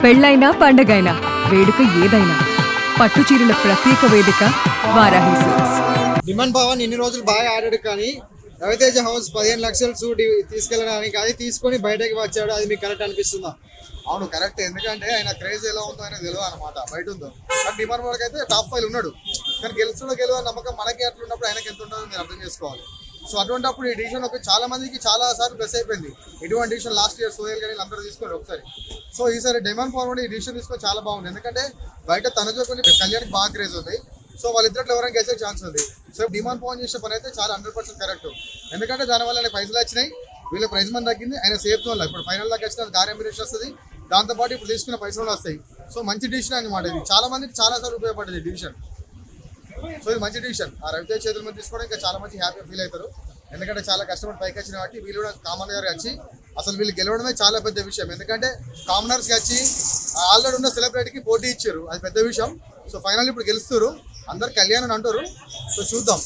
పెళ్ళైనా పండగైనా వేడుక ఏదైనా పట్టు చీరల ప్రత్యేక వేదిక వారాహి సిల్క్స్. డిమాండ్ పవన్ ఇన్ని రోజులు బాగా ఆడాడు, కానీ రవితేజ హౌస్ 15 లక్షలు సూట్ తీసుకెళ్ళడానికి అది తీసుకొని బయటకి వచ్చాడు. అది మీకు కరెక్ట్ అనిపిస్తుందా? అవును, కరెక్ట్. ఎందుకంటే ఆయన క్రేజ్ ఎలా ఉందో ఆయన తెలియదు అనమాట, బయట ఉందో. కానీ డిమాండ్ వరకు అయితే టాప్ 5 ఉన్నాడు, కానీ గెలువ నమ్మకం మనకి అట్లా ఉన్నప్పుడు ఆయనకి ఎంత ఉంటుందో మీరు అర్థం చేసుకోవాలి. సో అటువంటిప్పుడు ఈ డిసిషన్ ఒక చాలా మందికి చాలా సార్లు ప్రెస్ అయిపోయింది. ఇటువంటి డిసిషన్ లాస్ట్ ఇయర్ సోహెల్ కానీ అందరూ తీసుకోరు ఒకసారి. సో ఈసారి డిమాండ్ పవన్ ఈ డిసిషన్ తీసుకొని చాలా బాగుంది. ఎందుకంటే బయట తనజో కొన్ని కళ్యాణ్కి బాగా క్రేజ్ ఉంది. సో వాళ్ళిద్దరిలో ఎవరైనా గెలిచే ఛాన్స్ ఉంది. సో డిమాండ్ పవన్ చేసే పని అయితే చాలా 100% కరెక్ట్. ఎందుకంటే దానివల్ల ఆయన పైసలు వచ్చినాయి, వీళ్ళ ప్రైజ్ మనీ తగ్గింది, ఆయన సేఫ్ జోన్లో ఇప్పుడు ఫైనల్ దాకా వచ్చిన కార్ రెమ్యునరేషన్ వస్తుంది, దాంతోపాటు ఇప్పుడు తీసుకున్న పైసలు వస్తాయి. సో మంచి డిసిషన్ అనమాట ఇది. చాలా మందికి చాలా సార్లు ఉపయోగపడింది డిసిషన్. సో ఇది మంచి డిసిషన్. ఆ రవితేజ చేతుల మీద తీసుకోవడం ఇంకా చాలా మంది హ్యాపీగా ఫీల్ అవుతారు. ఎందుకంటే చాలా కష్టపడి పైకి వచ్చిన కాబట్టి వీళ్ళు కూడా కామన్ గారు వచ్చి అసలు వీళ్ళు గెలవడమే చాలా పెద్ద విషయం. ఎందుకంటే కామనర్స్కి వచ్చి ఆల్రెడీ ఉన్న సెలబ్రిటీకి పోటీ ఇచ్చారు, అది పెద్ద విషయం. సో ఫైనల్ ఇప్పుడు గెలుస్తారు, అందరు కళ్యాణ్ అని అంటారు. సో చూద్దాం.